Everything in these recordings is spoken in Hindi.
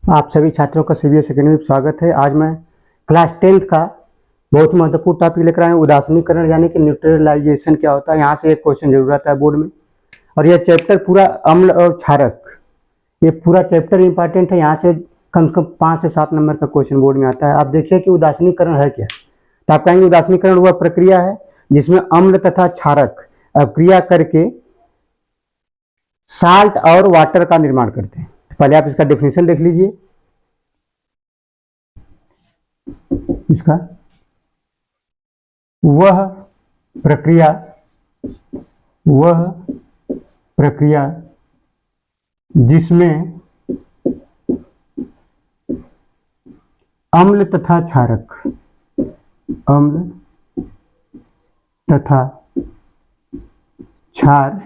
आप सभी छात्रों का सीबीएस अकेडमी में स्वागत है। आज मैं क्लास 10th का बहुत ही महत्वपूर्ण टॉपिक लेकर आया हूँ, उदासीनीकरण यानी कि न्यूट्रलाइजेशन क्या होता है। यहाँ से एक क्वेश्चन जरूर आता है बोर्ड में, और यह चैप्टर पूरा अम्ल और क्षारक, ये पूरा चैप्टर इंपॉर्टेंट है। यहाँ से कम 5 से 7 नंबर का क्वेश्चन बोर्ड में आता है। आप देखिए कि उदासीनीकरण है क्या। तो आप कहेंगे उदासीनीकरण वह प्रक्रिया है जिसमें अम्ल तथा क्षारक अभिक्रिया करके साल्ट और वाटर का निर्माण करते हैं। पहले आप इसका डेफिनेशन देख लीजिए। इसका वह प्रक्रिया जिसमें अम्ल तथा क्षार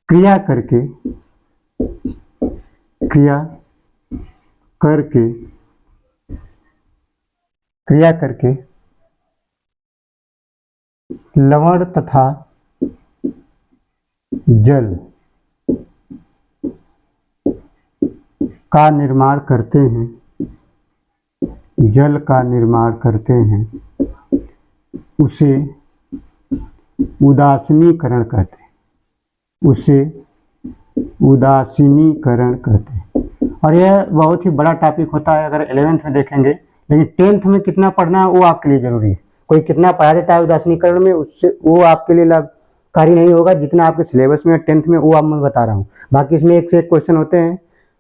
क्रिया करके लवण तथा जल का निर्माण करते हैं, उसे उदासीनीकरण कहते हैं। और यह बहुत ही बड़ा टॉपिक होता है। अगर 11th में देखेंगे, लेकिन 10th में कितना पढ़ना है वो आपके लिए जरूरी है। कोई कितना पढ़ा देता है उदासीनीकरण में, उससे वो आपके लिए लाभकारी नहीं होगा जितना आपके सिलेबस में 10th में, वो आप मैं बता रहा हूँ। बाकी इसमें एक से एक क्वेश्चन होते हैं,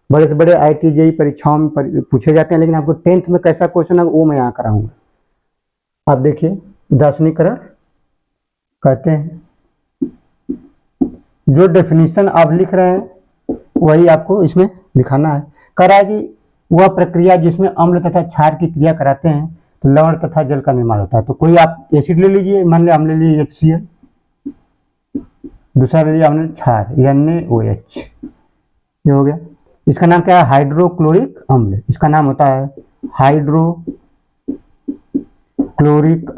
बड़े से बड़े IIT JEE परीक्षाओं में पूछे जाते हैं, लेकिन आपको 10th में कैसा क्वेश्चन है वो मैं यहाँ कराऊंगा। आप देखिए, उदासीनीकरण कहते हैं, जो डेफिनेशन आप लिख रहे हैं वही आपको इसमें दिखाना है। कह रहा है कि वह प्रक्रिया जिसमें अम्ल तथा क्षार की क्रिया कराते हैं तो लवण तथा जल का निर्माण होता है। तो कोई आप एसिड ले लीजिए, मान लिया हम ले लिए HCl, दूसरा ले लिया हमने क्षार NaOH, ये हो गया। इसका नाम क्या है? हाइड्रोक्लोरिक अम्ल। इसका नाम होता है हाइड्रोक्लोरिक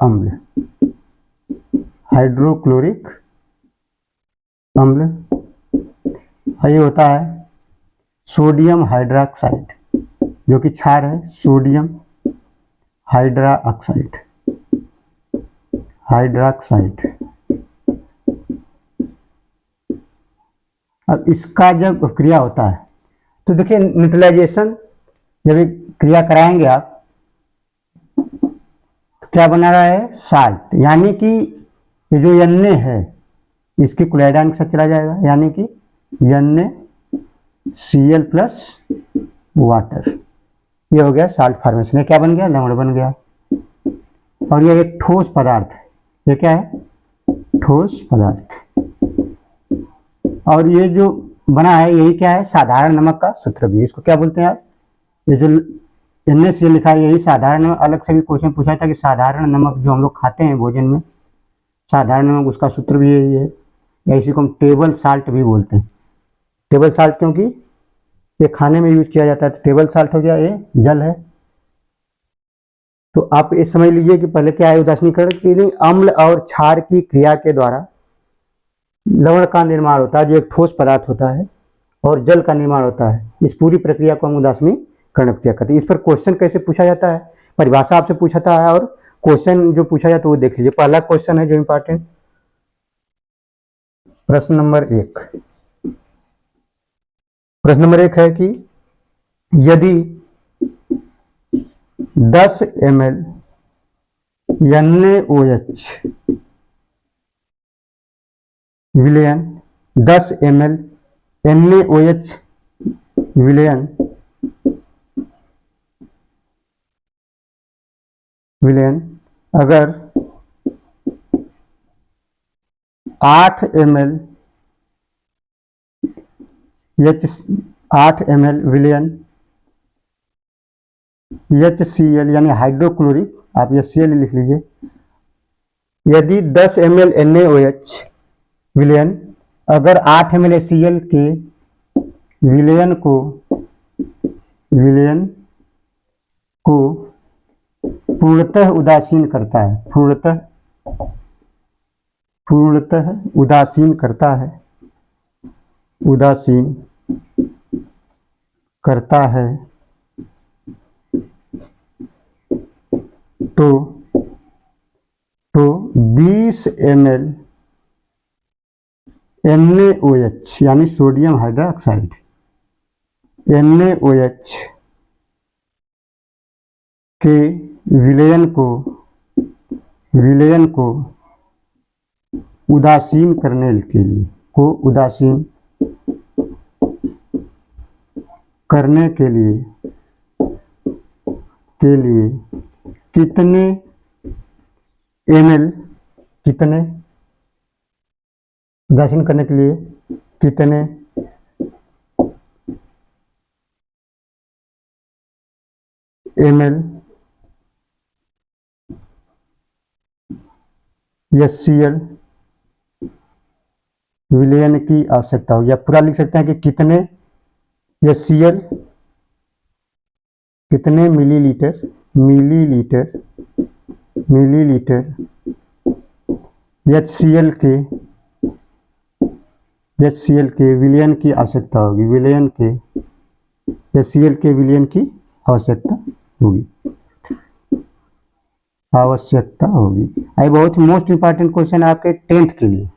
अम्ल। ये होता है सोडियम हाइड्रोक्साइड, जो कि क्षार है, सोडियम हाइड्रोक्साइड। अब इसका जब क्रिया होता है तो देखिए, न्यूट्रलाइजेशन जब क्रिया कराएंगे आप तो क्या बना रहा है? साल्ट, यानी कि ये जो Na है इसके क्लोराइड के साथ चला जाएगा, यानी कि NaCl प्लस वाटर। ये हो गया साल्ट फॉर्मेशन। ये क्या बन गया? लवण बन गया। और ये एक ठोस पदार्थ है। ये क्या है? ठोस पदार्थ। और ये जो बना है यही क्या है? साधारण नमक का सूत्र भी। इसको क्या बोलते हैं आप? ये जो NaCl लिखा है यही साधारण नमक। अलग से भी क्वेश्चन पूछा था कि साधारण नमक जो हम लोग खाते हैं भोजन में, साधारण नमक, उसका सूत्र भी यही है, या इसी को हम टेबल साल्ट भी बोलते हैं। टेबल साल्ट क्योंकि ये खाने में यूज किया जाता है, तो टेबल साल्ट हो गया, ये जल है। तो आप ये समझ लीजिए कि पहले क्या है उदासीनीकरण की, अम्ल और क्षार की क्रिया के द्वारा लवण का निर्माण होता है, जो एक ठोस पदार्थ होता है, और जल का निर्माण होता है। इस पूरी प्रक्रिया को हम उदासीनीकरण क्रिया कहते हैं। इस पर क्वेश्चन कैसे पूछा जाता है, परिभाषा आपसे पूछा जाता है, और क्वेश्चन जो पूछा जाता है वो देख लीजिए। पहला क्वेश्चन है जो इंपॉर्टेंट, प्रश्न नंबर 1 है कि यदि 10 ml NaOH विलयन, 10 ml NaOH विलयन अगर 8 ml विलयन HCl यानी हाइड्रोक्लोरिक, आप ये Cl लिख लीजिए। यदि 10 ml NaOH विलयन अगर 8 ml HCl के विलयन को पूर्णतः उदासीन करता है, पूर्णतः उदासीन करता है, उदासीन करता है तो 20 ml NaOH यानी सोडियम हाइड्रोक्साइड NaOH के विलयन को उदासीन करने के लिए कितने ml उदासीन करने के लिए कितने ml HCl विलयन की आवश्यकता होगी, या पूरा लिख सकते हैं कि कितने HCl कितने मिलीलीटर HCl के विलयन की आवश्यकता होगी, HCl के विलयन की आवश्यकता होगी। ये बहुत ही मोस्ट इंपॉर्टेंट क्वेश्चन है आपके 10th के लिए,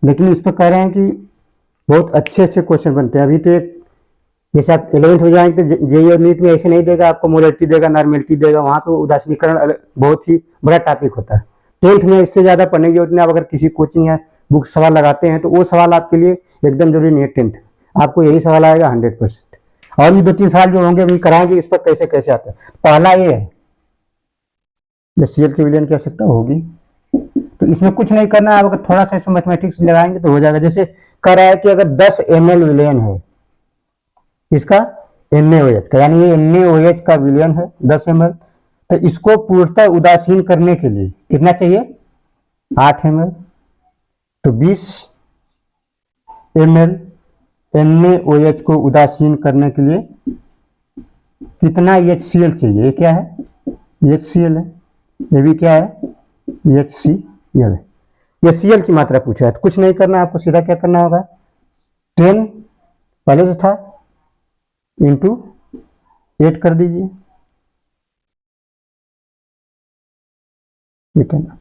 लेकिन इस पर कह रहे हैं कि बहुत अच्छे क्वेश्चन बनते हैं। अभी तो एक जैसे आप 11th हो जाएंगे तो जेईई और नीट में ऐसे नहीं देगा, आपको मोलरिटी देगा, नॉर्मेलिटी देगा, वहाँ पे उदासीनीकरण बहुत ही बड़ा टॉपिक होता है। 10th में इससे ज्यादा पढ़ने की जरूरत नहीं। आप अगर किसी कोचिंग या बुक सवाल लगाते हैं तो वो सवाल आपके लिए एकदम जरूरी नहीं है। 10th आपको यही सवाल आएगा 100%। और भी 2-3 सवाल जो होंगे अभी कराएंगे इस पर कैसे आता है। पहला ये है HCl के विलयन की आवश्यकता होगी, तो इसमें कुछ नहीं करना है। अगर थोड़ा सा इसमें मैथमेटिक्स लगाएंगे तो हो जाएगा। जैसे कह रहा है कि अगर 10 ml विलयन है इसका NaOH का, यानी ये NaOH का विलयन है 10 ml, तो इसको पूर्णतः उदासीन करने के लिए कितना चाहिए 8 ml, तो 20 ml NaOH को उदासीन करने के लिए कितना HCl चाहिए। ये क्या है HCl है, ये भी क्या है HCl है। HCl की मात्रा पूछ रहा है तो कुछ नहीं करना, आपको सीधा क्या करना होगा 10 पहले से था इंटू 8 कर दीजिए, ठीक है ना।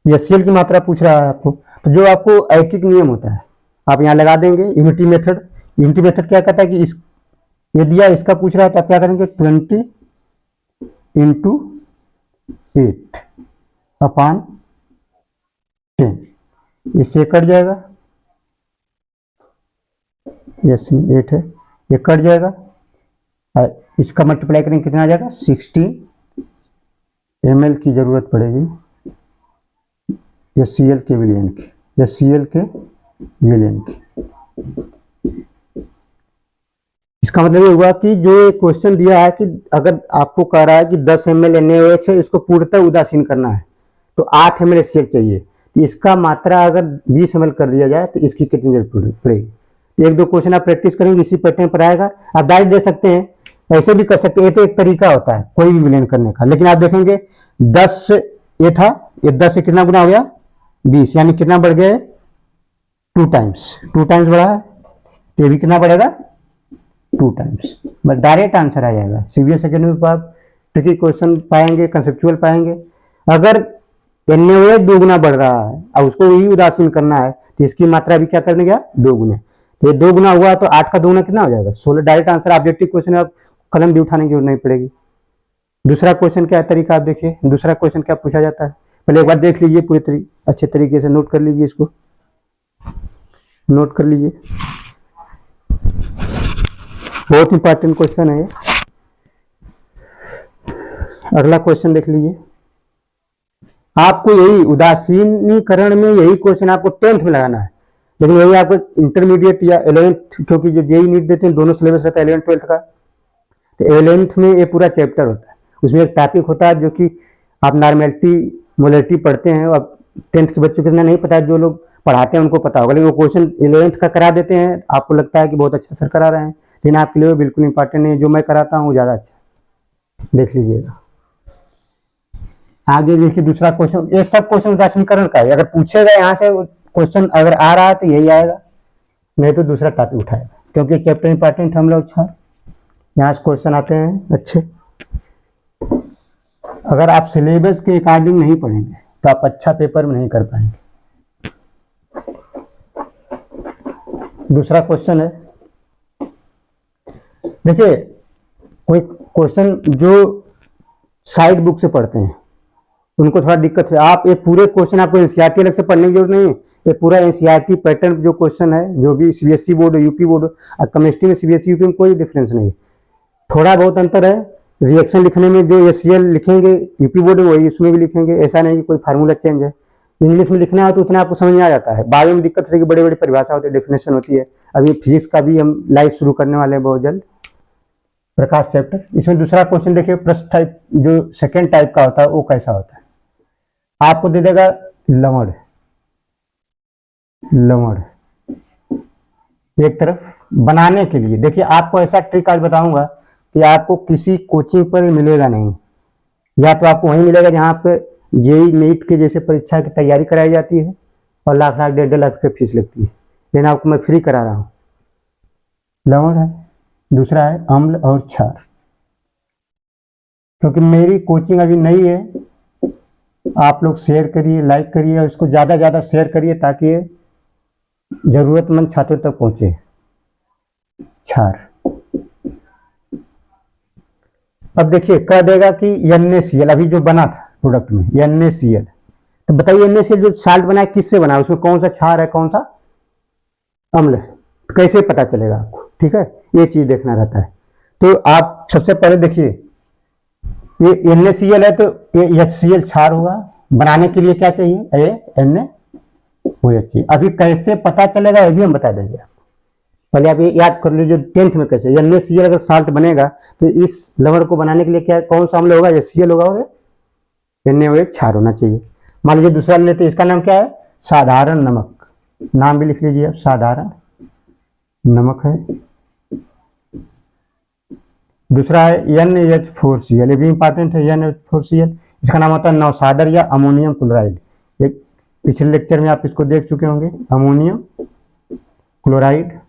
HCl की मात्रा पूछ रहा है आपको, तो जो आपको ऐकिक नियम होता है आप यहाँ लगा देंगे। यूनिटी मेथड क्या कहता है कि इस ये दिया इसका पूछ रहा है तो आप क्या करेंगे 20 इंटू 8 अपॉन 10, इससे कट जाएगा, यस 8 है, ये कट जाएगा। इसका मल्टीप्लाई करेंगे कितना आ जाएगा 16 ml की जरूरत पड़ेगी HCl के विलयन की। इसका मतलब ये हुआ कि जो क्वेश्चन दिया है कि अगर आपको कह रहा है कि 10 ml NaOH है, इसको पूर्णतः उदासीन करना है तो 8 ml HCl चाहिए, तो इसका मात्रा अगर 20 ml कर दिया जाए तो इसकी कितनी जरूरत पड़ेगी। 1-2 क्वेश्चन आप प्रैक्टिस करेंगे, इसी पैटर्न पर आएगा। आप डायरेक्ट दे सकते हैं, ऐसे भी कर सकते हैं, ये तो एक तरीका होता है कोई भी विलयन करने का। लेकिन आप देखेंगे 10 ये था, ये 10 से कितना गुना हो गया 20, यानी कितना बढ़ गया 2 टाइम्स बढ़ा है, तो ये भी कितना बढ़ेगा 2 टाइम्स। बस डायरेक्ट आंसर आ जाएगा। सीबीएस अकेडमी पर आप ट्रिकी क्वेश्चन पाएंगे, कंसेप्चुअल पाएंगे। अगर NaOH 2 गुना बढ़ रहा है और उसको वही उदासीन करना है तो इसकी मात्रा भी क्या करने गया 2 गुना, तो ये 2 गुना हुआ तो 8 का 2 गुना कितना हो जाएगा 16। Direct answer. ऑब्जेक्टिव क्वेश्चन आप कलम भी उठाने की जरूरत नहीं पड़ेगी। दूसरा क्वेश्चन क्या तरीका आप देखिए, दूसरा क्वेश्चन क्या पूछा जाता है, पहले एक बार देख लीजिए पूरे अच्छे तरीके से नोट कर लीजिए, इसको नोट कर लीजिए, बहुत इंपॉर्टेंट क्वेश्चन है ये। अगला क्वेश्चन देख लीजिए, आपको यही उदासीनीकरण में यही क्वेश्चन आपको 10th में लगाना है, लेकिन यही आपको इंटरमीडिएट या 11th, क्योंकि जो जेईई नीट देते हैं दोनों सिलेबस रहता है 11th 12th का, तो 11th में ये पूरा चैप्टर होता है। उसमें एक टॉपिक होता है जो कि आप नॉर्मेलिटी मोलरिटी पढ़ते हैं, अब 10th के बच्चों को इतना नहीं पता है, जो लोग पढ़ाते हैं उनको पता होगा, लेकिन वो क्वेश्चन 11th का करा देते हैं, आपको लगता है कि बहुत अच्छा सर करा रहे हैं, लेकिन आपके लिए बिल्कुल इंपॉर्टेंट नहीं है। जो मैं कराता हूँ वो ज़्यादा अच्छा, देख लीजिएगा। आगे देखिए दूसरा क्वेश्चन, ये सब क्वेश्चन उदासीनीकरण का है। अगर पूछेगा यहाँ से क्वेश्चन अगर आ रहा है तो यही आएगा, नहीं तो दूसरा टॉपिक उठाएगा, क्योंकि चैप्टर इंपॉर्टेंट हम लोग अच्छा यहाँ से क्वेश्चन आते हैं अच्छे। अगर आप सिलेबस के अकॉर्डिंग नहीं पढ़ेंगे तो आप अच्छा पेपर में नहीं कर पाएंगे। दूसरा क्वेश्चन है, देखिए कोई क्वेश्चन जो साइड बुक से पढ़ते हैं उनको थोड़ा दिक्कत है। आप ये पूरे क्वेश्चन आपको एनसीईआरटी अलग से पढ़ने की जरूरत नहीं है। ये पूरा एनसीईआरटी पैटर्न जो क्वेश्चन है, जो भी सीबीएसई बोर्ड हो, यूपी बोर्ड हो, और केमिस्ट्री में सीबीएसई यूपी में कोई डिफरेंस नहीं है। थोड़ा बहुत अंतर है रिएक्शन लिखने में, जो एचसीएल लिखेंगे यूपी बोर्ड में वही उसमें भी लिखेंगे, ऐसा नहीं कि कोई फार्मूला चेंज है। इंग्लिश में लिखना है तो उतना आपको समझ में आ जाता है। बायो में दिक्कत है कि बड़ी बड़ी परिभाषा होती है, डेफिनेशन होती है। अभी फिजिक्स का भी हम लाइव शुरू करने वाले हैं बहुत जल्द, प्रकाश चैप्टर। इसमें दूसरा क्वेश्चन देखिए, प्रश्न टाइप जो सेकेंड टाइप का होता है वो कैसा होता है। आपको दे देगा लवण, लवण एक तरफ बनाने के लिए। देखिए आपको ऐसा ट्रिक आज बताऊंगा कि आपको किसी कोचिंग पर मिलेगा नहीं, या तो आपको वहीं मिलेगा जहाँ पे जेई नीट के जैसे परीक्षा की तैयारी कराई जाती है और लाख लाख 1.5 लाख रुपये फीस लगती है, लेकिन आपको मैं फ्री करा रहा हूँ। लवण है, दूसरा है अम्ल और क्षार। क्योंकि मेरी कोचिंग अभी नई है, आप लोग शेयर करिए, लाइक करिए और इसको ज़्यादा ज़्यादा शेयर करिए ताकि ये ज़रूरतमंद छात्रों तक पहुँचे। क्षार, अब देखिए कह देगा कि NaCl अभी जो बना था प्रोडक्ट में NaCl, तो बताइए NaCl जो साल्ट बना है किससे बना है, उसमें कौन सा क्षार है कौन सा अम्ल है, कैसे पता चलेगा आपको। ठीक है, ये चीज देखना रहता है। तो आप सबसे पहले देखिए ये NaCl है तो ये HCl क्षार होगा। बनाने के लिए क्या चाहिए, NaOH। अभी कैसे पता चलेगा ये भी हम बता देंगे आपको। पहले आप ये याद कर लीजिए 10th में कैसे NaCl अगर साल्ट बनेगा तो इस लवण को बनाने के लिए क्या कौन सा अम्ल होगा, HCl होगा और NaOH क्षार होना चाहिए। मान लीजिए दूसरा लेते हैं, इसका नाम क्या है, साधारण नमक। नाम भी लिख लीजिए आप, साधारण नमक है। दूसरा है NaH4Cl, ये भी इंपॉर्टेंट है NaH4Cl। इसका नाम होता है नौसादर या अमोनियम क्लोराइड। एक पिछले लेक्चर में आप इसको देख चुके होंगे, अमोनियम क्लोराइड,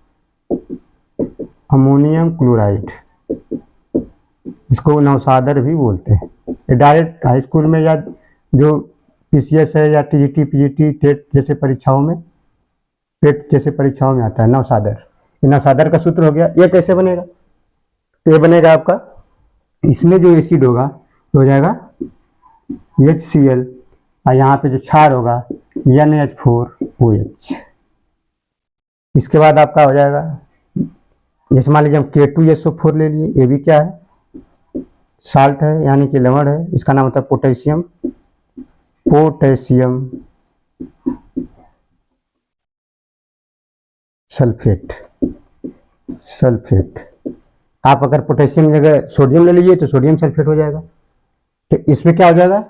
अमोनियम क्लोराइड, इसको नौसादर भी बोलते हैं। ये डायरेक्ट हाई स्कूल में या जो पीसीएस है या टीजीटी पीजीटी टेट जैसे परीक्षाओं में, टेट जैसे परीक्षाओं में आता है नौसादर। ये नौसादर का सूत्र हो गया। ये कैसे बनेगा, तो ये बनेगा आपका, इसमें जो एसिड होगा हो जाएगा HCl और यहाँ पे जो क्षार होगा NaH4OH। इसके बाद आपका हो जाएगा, जैसे मान लीजिए हम K2SO4 ले लिए, ये भी क्या है, साल्ट है यानी कि लवण है। इसका नाम होता है पोटेशियम, पोटेशियम सल्फेट, सल्फेट। आप अगर पोटेशियम की जगह सोडियम ले लीजिए तो सोडियम सल्फेट हो जाएगा। तो इसमें क्या हो जाएगा,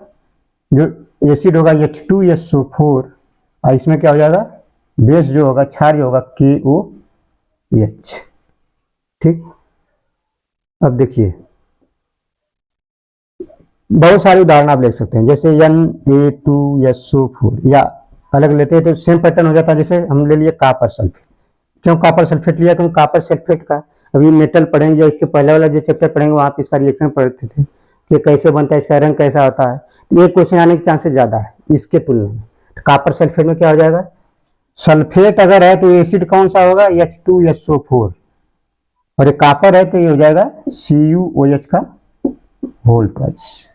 जो एसिड होगा H2SO4 और इसमें क्या हो जाएगा, बेस जो होगा क्षार जो होगा KOH। ठीक, अब देखिए बहुत सारे उदाहरण आप लिख सकते हैं, जैसे Na2SO4 या अलग लेते हैं तो सेम पैटर्न हो जाता है। जैसे हम ले लिए कॉपर सल्फेट। क्यों कॉपर सल्फेट लिया, क्योंकि कॉपर सल्फेट का अभी मेटल पढ़ेंगे, उसके पहले वाला जो चैप्टर पढ़ेंगे वहाँ पे इसका रिएक्शन पढ़ते थे कि कैसे बनता है, इसका रंग कैसा होता है। ये क्वेश्चन आने के चांसेस ज्यादा है इसके तुलना में। तो कॉपर सल्फेट में क्या हो जाएगा, सल्फेट अगर है तो एसिड कौन सा होगा, H2SO4, और ये कॉपर है तो ये हो जाएगा CuOH का होल ट्वाइस।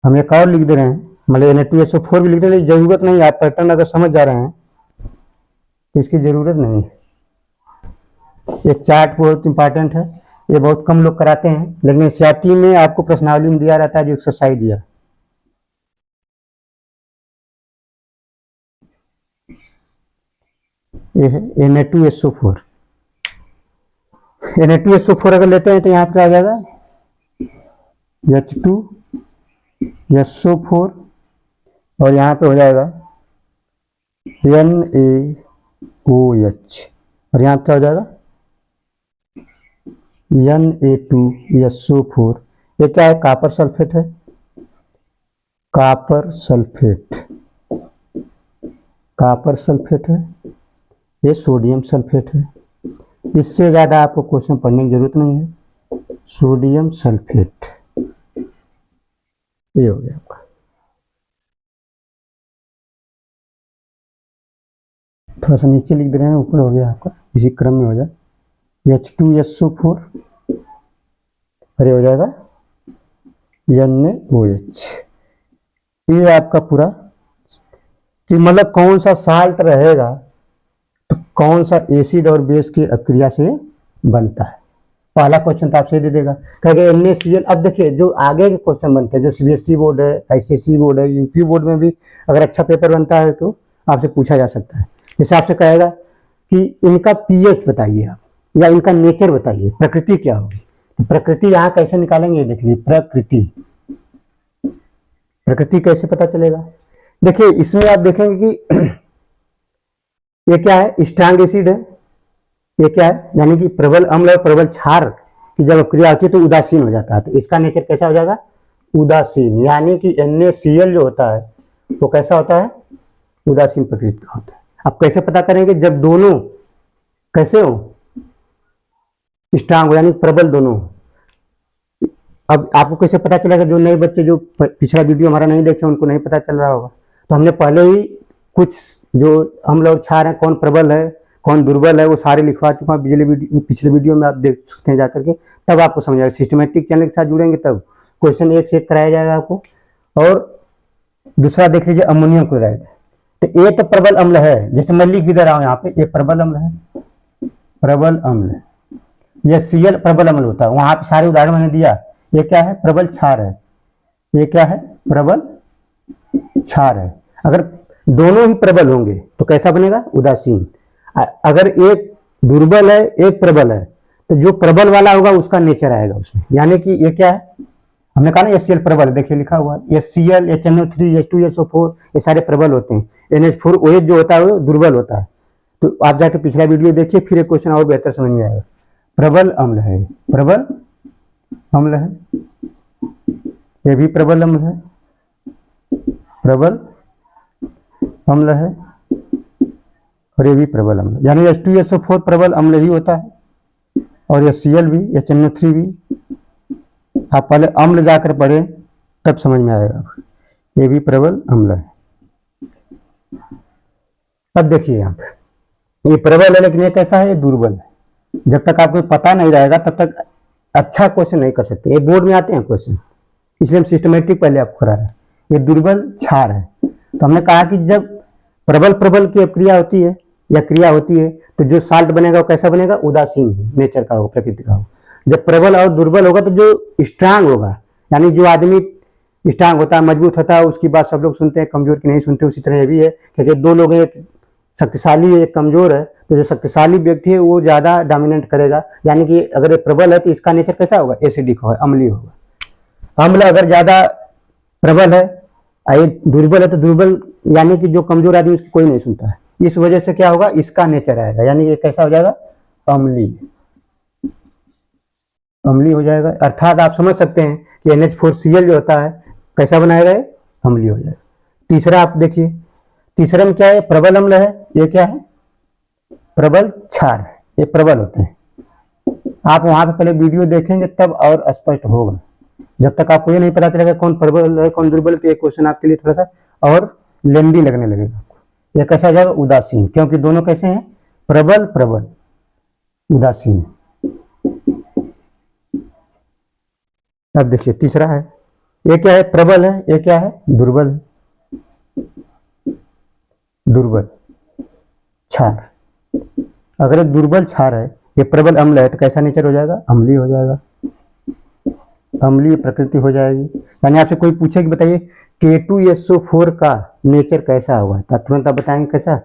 हम एक और लिख दे रहे हैं, मतलब Na2SO4 भी लिख दे रहे हैं, जरूरत नहीं है। आप पैटर्न अगर समझ जा रहे हैं तो इसकी जरूरत नहीं है। ये चार्ट बहुत इंपॉर्टेंट है, ये बहुत कम लोग कराते हैं, लेकिन एनसीईआरटी में आपको प्रश्नावली में दिया रहता है जो एक्सरसाइज दिया। ये है Na2SO4। Na2SO4 अगर लेते हैं तो यहाँ पे क्या आ जाएगा, H2SO4 और यहाँ पे हो जाएगा NaOH और यहाँ पे क्या हो जाएगा Na2SO4। ये क्या है, कॉपर सल्फेट है, कॉपर सल्फेट, कॉपर सल्फेट है। ये सोडियम सल्फेट है, इससे ज़्यादा आपको क्वेश्चन पढ़ने की जरूरत नहीं है। सोडियम सल्फेट, ये हो गया आपका। थोड़ा सा नीचे लिख दे रहे हैं, ऊपर हो गया आपका, इसी क्रम में हो जाए। H2SO4 अरे हो जाएगा NaOH। ये आपका पूरा कि मतलब कौन सा साल्ट रहेगा तो कौन सा एसिड और बेस की अक्रिया से बनता है। पहला क्वेश्चन तो आपसे दे देगा, कहेगा NaCl। अब देखिए जो आगे के क्वेश्चन बनते हैं, जो CBSE बोर्ड है, ICSE बोर्ड है, यूपी बोर्ड में भी अगर अच्छा पेपर बनता है तो आपसे पूछा जा सकता है। जैसे आपसे कहेगा कि इनका pH बताइए आप, या इनका नेचर बताइए, प्रकृति क्या होगी। तो प्रकृति यहाँ कैसे निकालेंगे, देख लीजिए। प्रकृति कैसे पता चलेगा, देखिए इसमें आप देखेंगे कि ये क्या है, स्ट्रांग एसिड है। ये क्या है, यानी कि प्रबल अम्ल और प्रबल क्षार की जब क्रिया होती है तो उदासीन हो जाता है। तो इसका नेचर कैसा हो जाएगा, उदासीन। यानी कि NaCl जो होता है वो कैसा होता है, उदासीन प्रकृति का होता है। अब कैसे पता करेंगे, जब दोनों कैसे हो, स्ट्रांग हो, यानी प्रबल दोनों। अब आपको कैसे पता चलेगा, जो नए बच्चे जो पिछला वीडियो हमारा नहीं देखे उनको नहीं पता चल रहा होगा, तो हमने पहले ही कुछ जो अम्ल और क्षार है, कौन प्रबल है कौन दुर्बल है, वो सारे लिखवा चुका हूँ पिछले वीडियो में, आप देख सकते हैं जाकर के, तब आपको समझ आएगा। सिस्टमेटिक चैनल के साथ जुड़ेंगे तब क्वेश्चन एक से एक कराया जाएगा आपको। और दूसरा देख लीजिए अमोनियम क्लोराइड। तो ये तो प्रबल अम्ल है, जैसे मैं लिख भी दे रहा हूँ यहाँ पे, ये प्रबल अम्ल है, प्रबल अम्ल। ये Cl प्रबल अम्ल होता है, वहां पे सारे उदाहरण मैंने दिया। ये क्या है, प्रबल क्षार है। ये क्या है, प्रबल क्षार है। अगर दोनों ही प्रबल होंगे तो कैसा बनेगा, उदासीन। अगर एक दुर्बल है एक प्रबल है तो जो प्रबल वाला होगा उसका नेचर आएगा उसमें। यानी कि ये क्या है, हमने कहा ना HCl प्रबल, देखिए लिखा हुआ है HCl, HNO3, H2SO4, ये सारे प्रबल होते हैं। NH4OH जो होता है वो दुर्बल होता है। तो आप जाके पिछला वीडियो देखिए, फिर एक क्वेश्चन और बेहतर समझ में आएगा। प्रबल अम्ल है, प्रबल अम्ल है, ये भी प्रबल अम्ल है, प्रबल अम्ल है, और ये भी प्रबल अम्ल। यानी H2SO4 प्रबल अम्ल ही होता है, और HCl भी, HNO3 भी। आप पहले अम्ल जाकर पढ़े तब समझ में आएगा, ये भी प्रबल अम्ल है। अब देखिए यहाँ पे, ये प्रबल है लेकिन ये कैसा है, ये दुर्बल है। जब तक आपको पता नहीं रहेगा तब तक अच्छा क्वेश्चन नहीं कर सकते। ये बोर्ड में आते हैं क्वेश्चन, इसलिए हम सिस्टमेटिक पहले आपको करा रहे हैं। ये दुर्बल क्षार है। तो हमने कहा कि जब प्रबल प्रबल की क्रिया होती है या क्रिया होती है तो जो साल्ट बनेगा वो कैसा बनेगा, उदासीन नेचर का हो, प्रकृति का हो। जब प्रबल और दुर्बल होगा तो जो स्ट्रांग होगा, यानी जो आदमी स्ट्रांग होता है, मजबूत होता है, उसकी बात सब लोग सुनते हैं, कमजोर की नहीं सुनते। उसी तरह ये भी है, क्योंकि दो लोग हैं, एक शक्तिशाली है एक कमजोर है, तो जो शक्तिशाली व्यक्ति है वो ज्यादा डोमिनेट करेगा। यानी कि अगर ये प्रबल है तो इसका नेचर कैसा होगा, एसिडिक होगा, अम्लीय होगा। अम्ल अगर ज्यादा प्रबल है, ये दुर्बल है तो दुर्बल, यानी कि जो कमजोर आदमी उसकी कोई नहीं सुनता है। इस वजह से क्या होगा, इसका नेचर आएगा, यानी कि कैसा हो जाएगा, अम्लीय, अम्लीय हो जाएगा। अर्थात आप समझ सकते हैं कि NH4Cl जो होता है कैसा बनाएगा, अम्लीय हो जाएगा। तीसरा आप देखिए, तीसरे में क्या है, प्रबल अम्ल है, ये क्या है, प्रबल क्षार है, ये प्रबल होते हैं। आप वहां पे पहले वीडियो देखेंगे तब और स्पष्ट होगा। जब तक आपको ये नहीं पता चलेगा कौन प्रबल है कौन दुर्बल, तो ये क्वेश्चन आपके लिए थोड़ा सा और लेंदी लगने लगेगा आपको। ये कैसा हो जाएगा, उदासीन, क्योंकि दोनों कैसे हैं, प्रबल प्रबल, उदासीन। अब देखिए तीसरा है, ये क्या है, प्रबल है, ये क्या है, दुर्बल है, दुर्बल क्षार। अगर दुर्बल क्षार है, ये प्रबल अम्ल है, तो कैसा नेचर हो जाएगा, अम्लीय हो जाएगा, अम्लीय प्रकृति हो जाएगी। यानी आपसे कोई पूछे कि बताइए K2SO4 का नेचर कैसा होगा, तो तुरंत आप बताएंगे कैसा,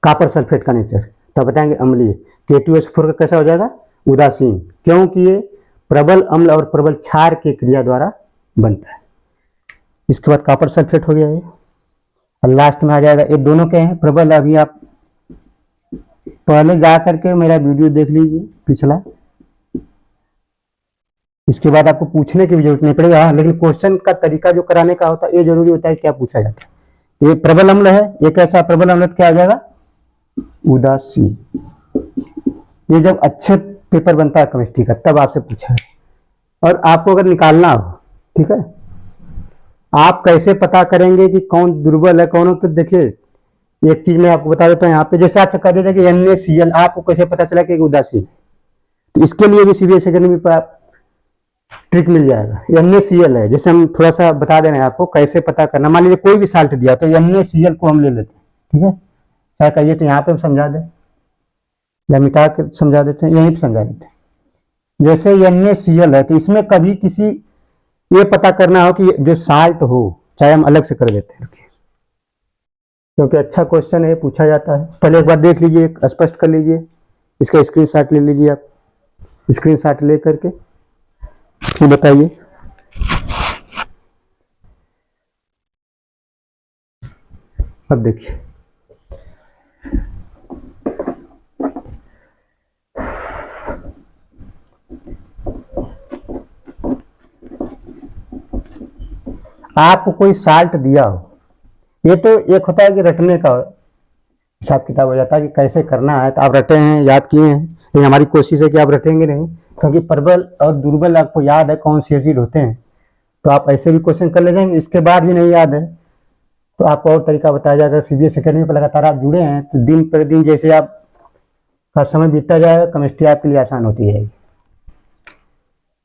कॉपर सल्फेट का नेचर, तो बताएंगे अम्लीय। K2SO4 का कैसा हो जाएगा, उदासीन, क्योंकि ये प्रबल अम्ल और प्रबल क्षार की क्रिया द्वारा बनता है। इसके बाद कॉपर सल्फेट हो गया ये, और लास्ट में आ जाएगा, ये दोनों क्या है, प्रबल। अभी आप पहले जा करके मेरा वीडियो देख लीजिए पिछला, इसके बाद आपको पूछने की भी जरूरत नहीं पड़ेगा। लेकिन क्वेश्चन का तरीका जो कराने का होता है ये जरूरी होता है, क्या पूछा जाता है। ये प्रबल अम्ल है, ये कैसा प्रबल अम्ल क्या हो जाएगा, उदासीन। ये जब अच्छे पेपर बनता है केमिस्ट्री का तब आपसे पूछा है। और आपको अगर निकालना हो, ठीक है, आप कैसे पता करेंगे कि कौन दुर्बल है कौन, तो देखिए एक चीज मैं आपको बता देता हूँ यहाँ पे, जैसे आप कह देते कि NaCl, आपको कैसे पता चला कि उदासीन, तो इसके लिए भी सीबीएसई अकेडमी पर ट्रिक मिल जाएगा। NaCl है, जैसे हम थोड़ा सा बता दे रहे हैं आपको कैसे पता करना। मान लीजिए कोई भी साल्ट दिया तो NaCl को हम ले लेते हैं, ठीक है, चाहे कहिए तो यहाँ पे समझा दें या मिटा के समझा देते हैं, यहीं पे समझा देते हैं। जैसे NaCl है तो इसमें कभी किसी ये पता करना हो कि जो साल्ट हो, चाहे हम अलग से कर देते हैं, क्योंकि अच्छा क्वेश्चन है, पूछा जाता है। पहले एक बार देख लीजिए, स्पष्ट कर लीजिए, इसका स्क्रीनशॉट ले लीजिए आप, स्क्रीनशॉट ले करके तो बताइए। अब देखिए आपको कोई साल्ट दिया हो, ये तो एक होता है कि रटने का हिसाब किताब हो जाता है कि कैसे करना है, तो आप रटे हैं, याद किए हैं, लेकिन हमारी कोशिश है कि आप रटेंगे नहीं, क्योंकि प्रबल और दुर्बल आपको याद है कौन से एसिड होते हैं, तो आप ऐसे भी क्वेश्चन कर ले जाएंगे। इसके बाद भी नहीं याद है तो आपको और तरीका बताया जाएगा। सीबीएसई अकेडमी पर लगातार आप जुड़े हैं तो दिन पर दिन जैसे आप का समय बीतता जाएगा, केमिस्ट्री आपके लिए आसान होती जाएगी।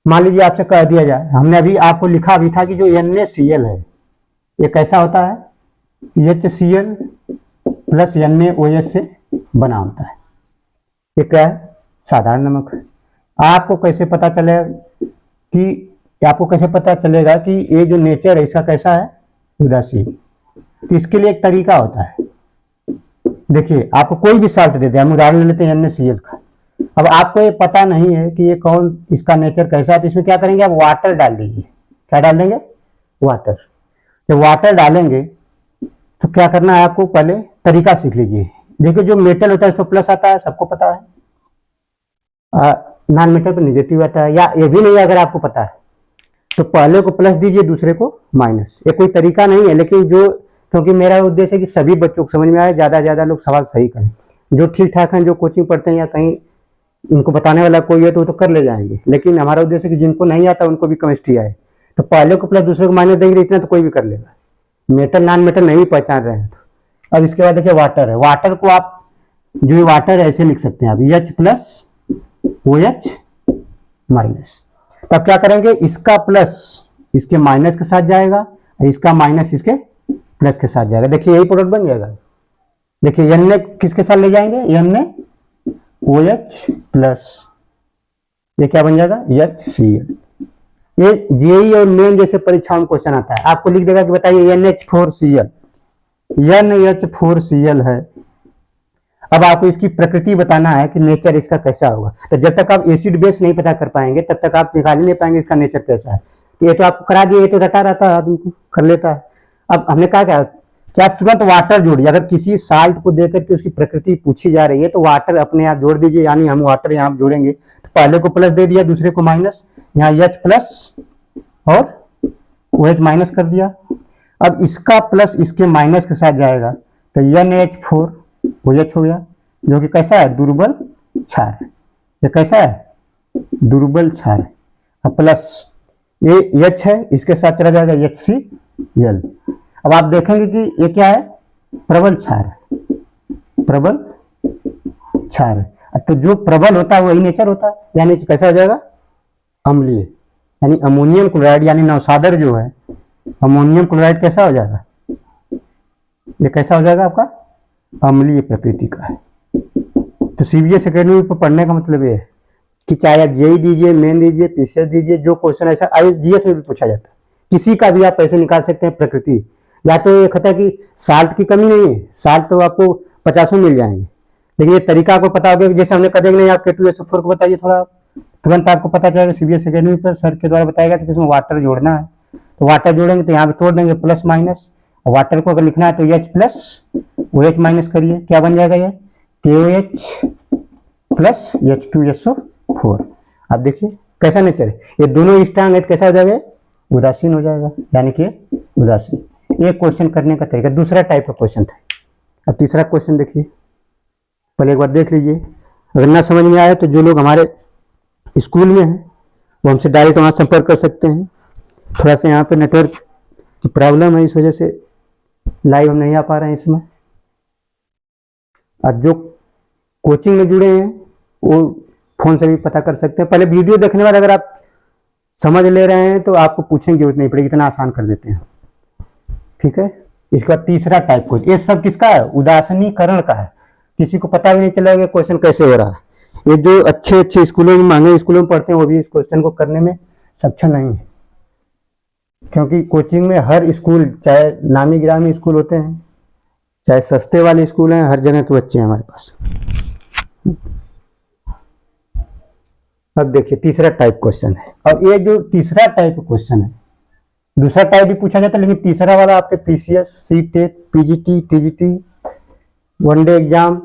मान लीजिए आपसे कह दिया जाए, हमने अभी आपको लिखा भी था कि जो NaCl है ये कैसा होता है, HCl प्लस NaOH से बना होता है। ये क्या है, साधारण नमक है। आपको कैसे पता चलेगा कि ये जो नेचर है इसका कैसा है, उदासीन। तो इसके लिए एक तरीका होता है, देखिए आपको कोई भी साल्ट दे दे, हम उदाहरण ले लेते हैं NaCl का। अब आपको ये पता नहीं है कि ये कौन, इसका नेचर कैसा है, तो इसमें क्या करेंगे, आप वाटर डाल दीजिए। क्या डाल देंगे, वाटर। जब वाटर डालेंगे तो क्या करना है, आपको पहले तरीका सीख लीजिए। देखिए जो मेटल होता है इस पर प्लस आता है, सबको पता है, नॉन मेटल पर निगेटिव आता है, या ये भी नहीं अगर आपको पता है तो पहले को प्लस दीजिए, दूसरे को माइनस। ये कोई तरीका नहीं है, लेकिन जो, क्योंकि मेरा उद्देश्य है कि सभी बच्चों को समझ में आए, ज्यादा से ज्यादा लोग सवाल सही करें। जो ठीक ठाक हैं, जो कोचिंग पढ़ते हैं या कहीं उनको बताने वाला कोई है तो वो तो कर ले जाएंगे, लेकिन हमारा उद्देश्य है कि जिनको नहीं आता उनको भी केमिस्ट्री आए, तो पहले को प्लस दूसरे को माइनस देंगे, इतना तो कोई भी कर लेगा। मेटल नॉन मेटल नहीं पहचान रहे हैं तो। अब इसके बाद देखिए वाटर है, वाटर को आप जो वाटर है ऐसे लिख सकते हैं आप, H प्लस OH माइनस। तब क्या करेंगे, इसका प्लस इसके माइनस के साथ जाएगा, इसका माइनस इसके प्लस के साथ जाएगा। देखिए यही प्रोडक्ट बन जाएगा। देखिए Na किसके साथ ले जाएंगे, NaOH प्लस, ये क्या बन जाएगा, HCl। ये जेई और मेन जैसे परीक्षाओं में क्वेश्चन आता है, आपको लिख देगा कि बताइए NH4Cl है। अब आपको इसकी प्रकृति बताना है कि नेचर इसका कैसा होगा। तो जब तक आप एसिड बेस नहीं पता कर पाएंगे तब तक आप निकाल ही नहीं पाएंगे इसका नेचर कैसा है। तो ये तो आपको करा दिए, ये तो रटा रहता है, आदमी को कर लेता है। अब हमने कहा कि आप तुरंत वाटर जोड़िए। अगर किसी साल्ट को देकर के उसकी प्रकृति पूछी जा रही है तो वाटर अपने आप जोड़ दीजिए, यानी हम वाटर यहाँ जोड़ेंगे तो पहले को प्लस दे दिया, दूसरे को माइनस, यहाँ H प्लस और OH माइनस कर दिया। अब इसका प्लस इसके माइनस के साथ जाएगा तो NH4OH हो गया, जो कि कैसा है, दुर्बल क्षार है। ये कैसा है, दुर्बल क्षार है। अब प्लस ये H है, इसके साथ चला जाएगा HCl। अब आप देखेंगे कि ये क्या है, प्रबल क्षार है, प्रबल क्षार है। तो जो प्रबल होता है वही नेचर होता है, यानी कि कैसा हो जाएगा, अम्लीय, यानी अमोनियम क्लोराइड, यानी नौसादर जो है अमोनियम क्लोराइड कैसा हो जाएगा, ये कैसा हो जाएगा आपका, अम्लीय प्रकृति का है। तो सीबीएसई अकेडमी पर पढ़ने का मतलब ये है कि चाहे आप जेई दीजिए, मेन दीजिए, पीसीएस दीजिए, जो क्वेश्चन ऐसा जीएस में भी पूछा जाता है, किसी का भी आप ऐसे निकाल सकते हैं प्रकृति। या तो ये कहता है कि साल्ट की कमी नहीं है, साल्ट तो आपको 50 मिल जाएंगे, लेकिन ये तरीका आपको पता होगा। जैसे हमने कह देंगे आप K2SO4 को बताइए, थोड़ा तुरंत आपको पता चलेगा। सीबीएसई अकेडमी पर सर के द्वारा बताएगा कि इसमें वाटर जोड़ना है, तो वाटर जोड़ेंगे तो यहाँ पे तोड़ देंगे प्लस माइनस। वाटर को अगर लिखना है तो H प्लस OH माइनस करिए, क्या बन जाएगा, ये KOH प्लस H2SO4। आप देखिए कैसा नेचर है, ये दोनों स्ट्रांग है, कैसा हो जाएगा, उदासीन हो जाएगा, यानी कि उदासीन। ये क्वेश्चन करने का तरीका दूसरा टाइप का क्वेश्चन था। अब तीसरा क्वेश्चन देखिए, पहले एक बार देख लीजिए। अगर ना समझ में आए तो जो लोग हमारे स्कूल में हैं वो हमसे डायरेक्ट वहाँ संपर्क कर सकते हैं। थोड़ा सा यहाँ पे नेटवर्क की प्रॉब्लम है, इस वजह से लाइव हम नहीं आ पा रहे हैं इसमें। और जो कोचिंग में जुड़े हैं वो फ़ोन से भी पता कर सकते हैं। पहले वीडियो देखने वाले अगर आप समझ ले रहे हैं तो आपको पूछने की जरूरत नहीं पड़ेगी, इतना आसान कर देते हैं। ठीक है। इसके बाद तीसरा टाइप क्वेश्चन, ये सब किसका है? उदासीनीकरण का है। किसी को पता भी नहीं चलेगा क्वेश्चन कैसे हो रहा है। ये जो अच्छे अच्छे स्कूलों में, महंगे स्कूलों में पढ़ते हैं, वो भी इस क्वेश्चन को करने में सक्षम नहीं है, क्योंकि कोचिंग में हर स्कूल, चाहे नामी गिरामी स्कूल होते हैं, चाहे सस्ते वाले स्कूल हैं, हर जगह के बच्चे हैं हमारे पास। अब देखिए तीसरा टाइप क्वेश्चन है, और ये जो तीसरा टाइप क्वेश्चन है, दूसरा टाइप भी पूछा जाता है, लेकिन तीसरा वाला आपके PCS, CTET, PGT, TGT, one day exam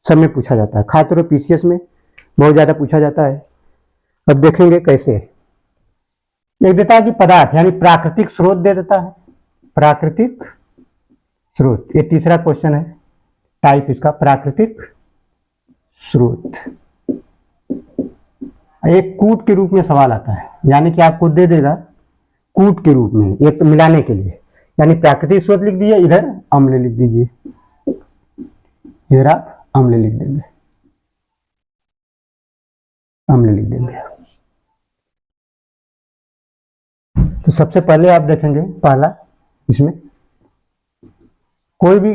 सब में पूछा जाता है। खासतौर पर पीसीएस में बहुत ज्यादा पूछा जाता है। अब देखेंगे कैसे। एक देता है कि पदार्थ यानी प्राकृतिक स्रोत दे देता है, प्राकृतिक स्रोत। ये तीसरा क्वेश्चन है, टाइप इसका प्राकृतिक स्रोत। एक कूट के रूप में सवाल आता है, यानी कि आपको दे देगा कूट के रूप में, एक तो मिलाने के लिए, यानी प्राकृतिक स्रोत लिख दीजिए, इधर अम्ल लिख दीजिए, इधर आप अम्ल लिख देंगे, अम्ल लिख देंगे। तो सबसे पहले आप देखेंगे, पहला इसमें कोई भी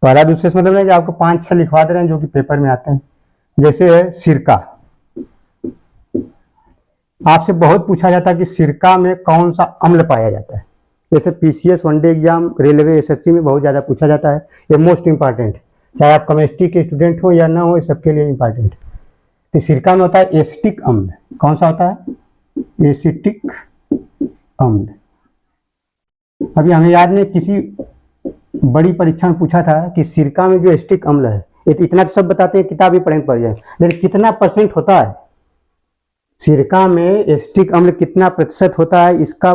पहला दूसरे से मतलब है कि आपको 5-6 लिखवा दे रहे हैं जो कि पेपर में आते हैं। जैसे है सिरका, आपसे बहुत पूछा जाता है कि सिरका में कौन सा अम्ल पाया जाता है। जैसे PCS, one day exam, railway, SSC में बहुत ज़्यादा पूछा जाता है। ये मोस्ट इंपॉर्टेंट, चाहे आप केमिस्ट्री के स्टूडेंट हो या ना हो, सबके लिए इंपॉर्टेंट। तो सिरका में होता है एसिटिक अम्ल। कौन सा होता है? एसिटिक अम्ल। अभी हमें याद नहीं, किसी बड़ी परीक्षा में पूछा था कि सिरका में जो एसिटिक अम्ल है, ये तो इतना तो सब बताते हैं, किताब ही पढ़ेंगे पड़ जाए, लेकिन कितना परसेंट होता है सिरका में एसिटिक अम्ल, कितना प्रतिशत होता है इसका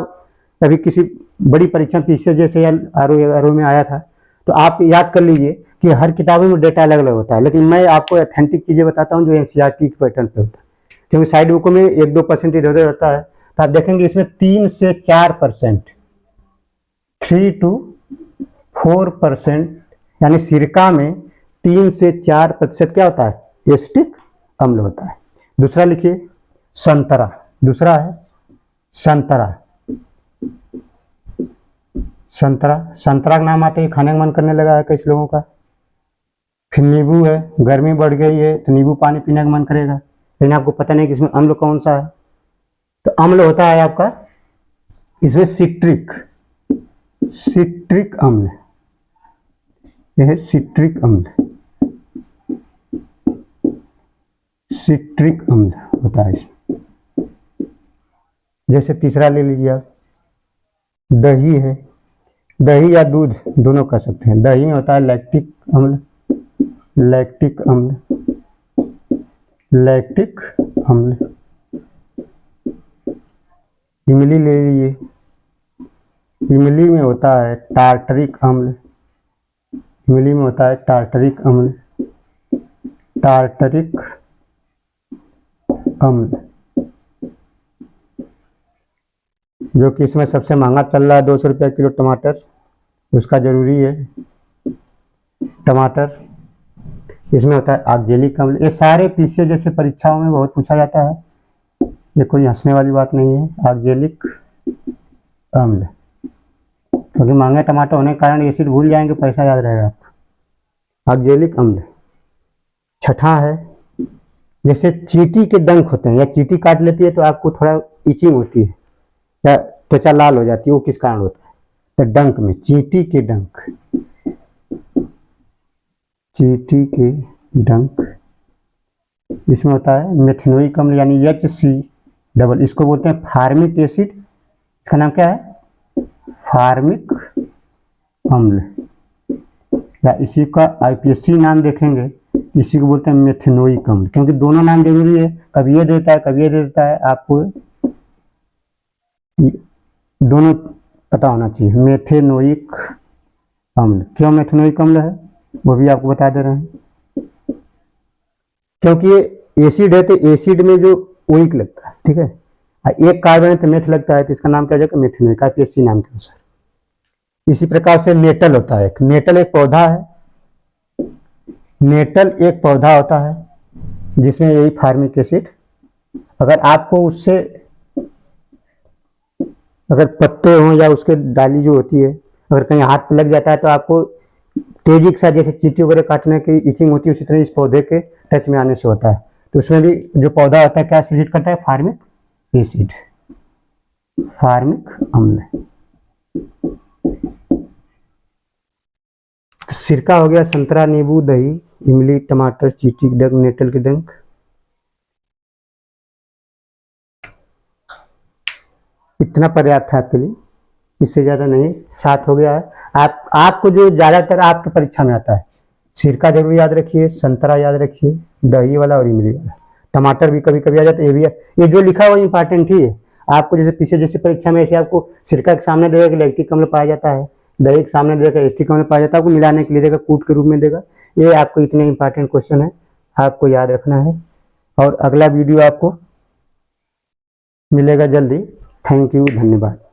अभी किसी बड़ी परीक्षा पीछे जैसे आरओ में आया था। तो आप याद कर लीजिए कि हर किताबों में डेटा अलग अलग होता है, लेकिन मैं आपको ऑथेंटिक चीज़ें बताता हूँ जो एनसीईआरटी के पैटर्न पे होता है, क्योंकि साइड बुकों में 1-2% इधर उधर रहता है। तो आप देखेंगे इसमें 3 से 4%, 3 to 4%, यानी सिरका में 3 से 4% क्या होता है? एसिटिक अम्ल होता है। दूसरा लिखिए संतरा, दूसरा है संतरा। संतरा, संतरा का नाम आते ही खाने का मन करने लगा है कई लोगों का। फिर नींबू है, गर्मी बढ़ गई है तो नींबू पानी पीने का मन करेगा, लेकिन आपको पता नहीं कि इसमें अम्ल कौन सा है। तो अम्ल होता है आपका इसमें सिट्रिक, सिट्रिक अम्ल, यह है सिट्रिक अम्ल, सिट्रिक अम्ल होता है इसमें। जैसे तीसरा ले लीजिए आप, दही है, दही या दूध दोनों कह सकते हैं। दही में होता है लैक्टिक अम्ल, लैक्टिक अम्ल, लैक्टिक अम्ल। इमली ले लीजिए, इमली में होता है टार्टरिक अम्ल, इमली में होता है टार्टरिक अम्ल, टार्टरिक अम्ल, जो कि इसमें सबसे महंगा चल रहा है, 200 रुपये किलो टमाटर, उसका जरूरी है टमाटर। इसमें होता है ऑक्जेलिक अम्ल। ये सारे पीछे जैसे परीक्षाओं में बहुत पूछा जाता है, ये कोई हंसने वाली बात नहीं है। ऑक्जेलिक अम्ल, क्योंकि महंगे टमाटर होने के कारण एसिड भूल जाएंगे, पैसा याद रहेगा आपको। ऑक्जेलिक अम्ल। छठा है, जैसे चींटी के डंक होते हैं, या चींटी काट लेती है तो आपको थोड़ा इचिंग होती है या त्वचा लाल हो जाती है, वो किस कारण होता है? तो डंक में, चींटी के डंक, चींटी के डंक, इसमें होता है मेथनोइक अम्ल यानी HC डबल, इसको बोलते हैं फार्मिक एसिड। इसका नाम क्या है? फार्मिक अम्ल, या इसी का आईपीएससी नाम देखेंगे, इसी को बोलते हैं मेथनोइक अम्ल, क्योंकि दोनों नाम जरूरी है, कभी ये देता है कभी ये देता है, आपको दोनों पता होना चाहिए। मेथेनोइक अम्ल, क्यों मेथेनोइक अम्ल है वो भी आपको बता दे रहे हैं। क्योंकि ये एसिड है तो एसिड में जो ओइक लगता है, ठीक है, एक कार्बन है तो मेथ लगता है, तो इसका नाम क्या हो जाएगा, मेथिनोइक, आईपीएससी नाम के अनुसार। इसी प्रकार से मेटल होता है, मेटल एक पौधा है, मेटल एक पौधा होता है जिसमें यही फार्मिक एसिड, अगर आपको उससे अगर पत्ते हों या उसके डाली जो होती है अगर कहीं हाथ पे लग जाता है तो आपको तेजी के साथ जैसे चींटी वगैरह काटने की इचिंग होती है उसी तरह इस पौधे के टच में आने से होता है। तो उसमें भी जो पौधा होता है क्या सीक्रेट करता है, फार्मिक एसिड, फार्मिक अम्ल। तो सिरका हो गया संतरा, नींबू, दही, इमली, टमाटर, चींटी की डंक, नेटल की डंक। इतना पर्याप्त है आपके लिए, इससे ज्यादा नहीं। 7 हो गया है। आपको जो ज्यादातर आपके परीक्षा में आता है, सिरका जरूर याद रखिए, संतरा याद रखिए, दही वाला और इमली वाला। टमाटर भी कभी कभी आ जाता है, ये भी है। ये जो लिखा है वो इंपॉर्टेंट ही है। आपको जैसे पीछे जैसे परीक्षा में ऐसे आपको सिरका के सामने देगा कि लैक्टिक अम्ल पाया जाता है, दही के सामने देगा एसिटिक अम्ल पाया जाता है, आपको मिलाने के लिए देगा, कूट के रूप में देगा। ये आपको इतने इंपॉर्टेंट क्वेश्चन है, आपको याद रखना है। और अगला वीडियो आपको मिलेगा जल्दी। थैंक यू, धन्यवाद।